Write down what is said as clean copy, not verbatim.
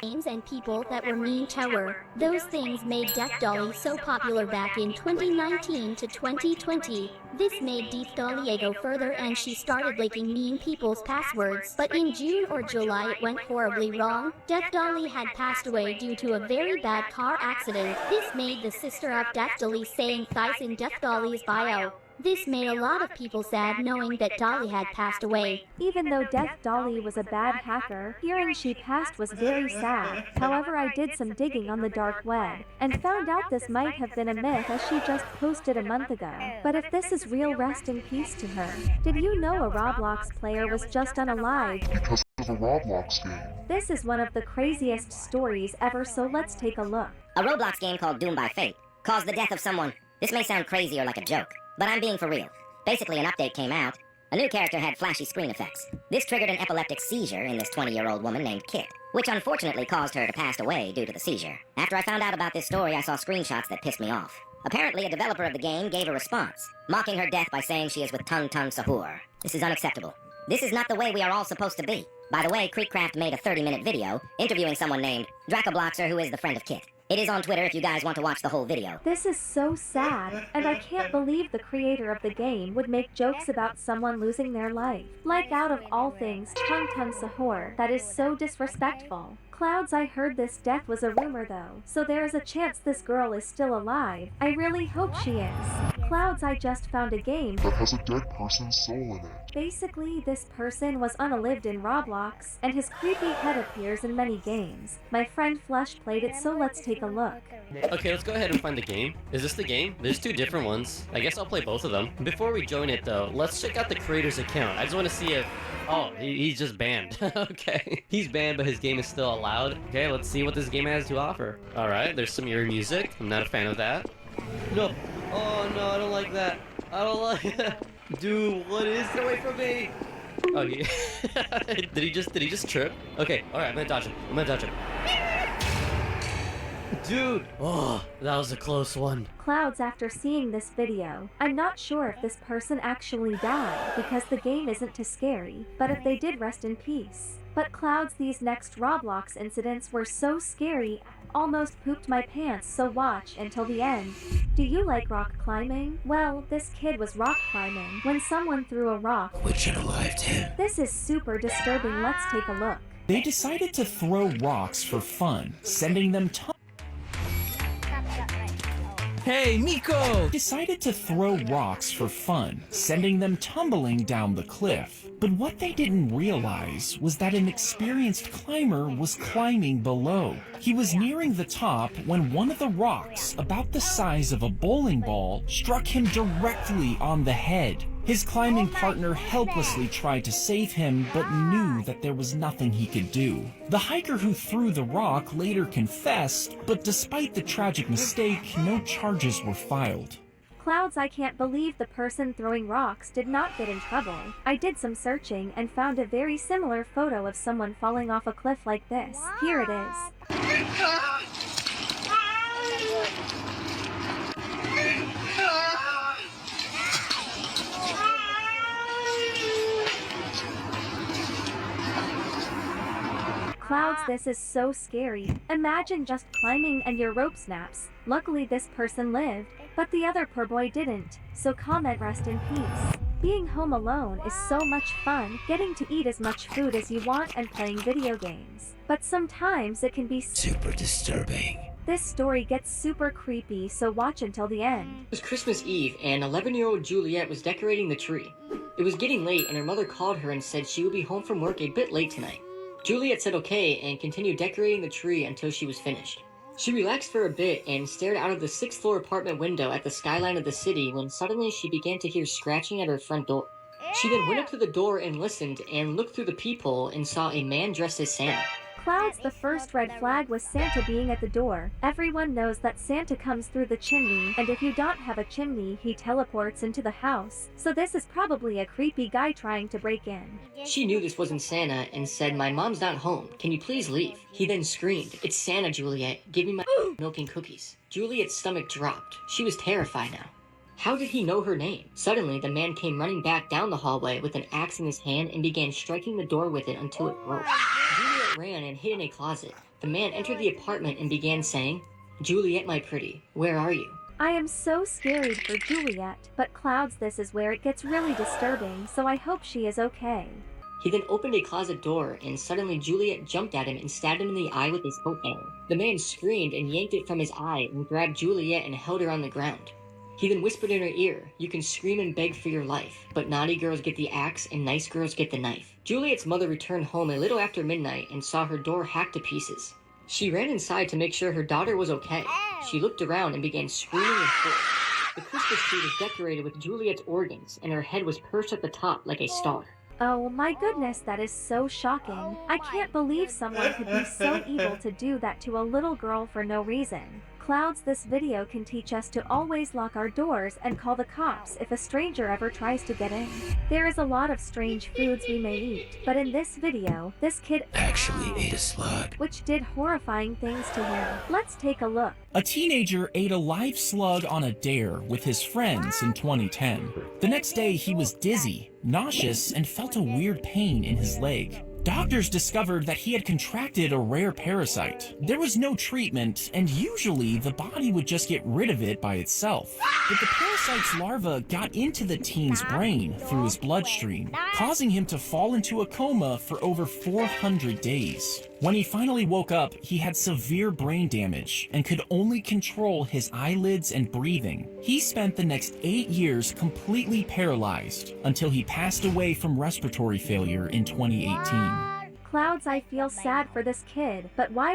games and people that were mean to her. Those things made Death Dolly so popular back in 2019 to 2020. This made Death Dolly go further and she started leaking mean people's passwords. But in June or July it went horribly wrong. Death Dolly had passed away due to a very bad car accident. This made the sister of Death Dolly saying thrice in Death Dolly's bio. This made a lot of people sad knowing that Dolly had passed away. Even though Death Dolly was a bad hacker, hearing she passed was very sad. However, I did some digging on the dark web and found out this might have been a myth as she just posted a month ago. But if this is real, rest in peace to her. Did you know a Roblox player was just unalived because of a Roblox game? This is one of the craziest stories ever, so let's take a look. A Roblox game called Doom by Fate caused the death of someone. This may sound crazy or like a joke, but I'm being for real. Basically, an update came out. A new character had flashy screen effects. This triggered an epileptic seizure in this 20-year-old woman named Kit, which unfortunately caused her to pass away due to the seizure. After I found out about this story, I saw screenshots that pissed me off. Apparently, a developer of the game gave a response, mocking her death by saying she is with Tung Tung Sahur. This is unacceptable. This is not the way we are all supposed to be. By the way, Creekcraft made a 30-minute video interviewing someone named Dracobloxer, who is the friend of Kit. It is on Twitter if you guys want to watch the whole video. This is so sad, and I can't believe the creator of the game would make jokes about someone losing their life. Like, out of all things, Tung Tung Sahur. That is so disrespectful. Clouds, I heard this death was a rumor though, so there is a chance this girl is still alive. I really hope she is. Clouds, I just found a game that has a dead person's soul in it. Basically, this person was unalived in Roblox, and his creepy head appears in many games. My friend Flush played it, so let's take a look. Okay, let's go ahead and find the game. Is this the game? There's two different ones. I guess I'll play both of them. Before we join it though, let's check out the creator's account. I just want to see if... Oh, he's just banned. Okay. He's banned, but his game is still allowed. Okay, let's see what this game has to offer. Alright, there's some eerie music. I'm not a fan of that. No. Oh no, I don't like that. I don't like that. Dude, what is... Get away from me! Oh, yeah. Did he just trip? Okay, alright, I'm gonna dodge him. Dude! Oh, that was a close one. Clouds, after seeing this video, I'm not sure if this person actually died because the game isn't too scary, but if they did, rest in peace. But Clouds, these next Roblox incidents were so scary, almost pooped my pants, so watch until the end. Do you like rock climbing? Well, this kid was rock climbing when someone threw a rock, which unalived him. This is super disturbing. Let's take a look. They decided to throw rocks for fun, sending them Hey, Miko! Decided to throw rocks for fun, sending them tumbling down the cliff. But what they didn't realize was that an experienced climber was climbing below. He was nearing the top when one of the rocks, about the size of a bowling ball, struck him directly on the head. His climbing partner helplessly tried to save him, but knew that there was nothing he could do. The hiker who threw the rock later confessed, but despite the tragic mistake, no charges were filed. Clouds, I can't believe the person throwing rocks did not get in trouble. I did some searching and found a very similar photo of someone falling off a cliff like this. Here it is. Clouds, this is so scary. Imagine just climbing and your rope snaps. Luckily this person lived, but the other poor boy didn't. So comment, rest in peace. Being home alone is so much fun, getting to eat as much food as you want and playing video games. But sometimes it can be super disturbing. This story gets super creepy, so watch until the end. It was Christmas Eve, and 11-year-old Juliet was decorating the tree. It was getting late, and her mother called her and said she would be home from work a bit late tonight. Juliet said okay and continued decorating the tree until she was finished. She relaxed for a bit and stared out of the 6th-floor apartment window at the skyline of the city when suddenly she began to hear scratching at her front door. She then went up to the door and listened and looked through the peephole and saw a man dressed as Santa. Clouds, the first red flag was Santa being at the door. Everyone knows that Santa comes through the chimney, and if you don't have a chimney, he teleports into the house. So this is probably a creepy guy trying to break in. She knew this wasn't Santa and said, "My mom's not home. Can you please leave?" He then screamed, "It's Santa, Juliet. Give me my milk and cookies." Juliet's stomach dropped. She was terrified now. How did he know her name? Suddenly, the man came running back down the hallway with an axe in his hand and began striking the door with it until it broke. Juliet ran and hid in a closet. The man entered the apartment and began saying, "Juliet, my pretty, where are you?" I am so scared for Juliet, but Clouds, this is where it gets really disturbing, so I hope she is okay. He then opened a closet door, and suddenly Juliet jumped at him and stabbed him in the eye with his coat hanger. The man screamed and yanked it from his eye and grabbed Juliet and held her on the ground. He then whispered in her ear, "You can scream and beg for your life, but naughty girls get the axe and nice girls get the knife." Juliet's mother returned home a little after midnight and saw her door hacked to pieces. She ran inside to make sure her daughter was okay. She looked around and began screaming in fear. The Christmas tree was decorated with Juliet's organs, and her head was perched at the top like a star. Oh my goodness, that is so shocking. I can't believe someone could be so evil to do that to a little girl for no reason. Clouds, this video can teach us to always lock our doors and call the cops if a stranger ever tries to get in. There is a lot of strange foods we may eat, but in this video, this kid Actually ate a slug. which did horrifying things to him. Let's take a look. A teenager ate a live slug on a dare with his friends in 2010. The next day, he was dizzy, nauseous, and felt a weird pain in his leg. Doctors discovered that he had contracted a rare parasite. There was no treatment, and usually the body would just get rid of it by itself. But the parasite's larva got into the teen's brain through his bloodstream, causing him to fall into a coma for over 400 days. When he finally woke up, he had severe brain damage and could only control his eyelids and breathing. He spent the next 8 years completely paralyzed until he passed away from respiratory failure in 2018. Clouds, I feel sad for this kid, but why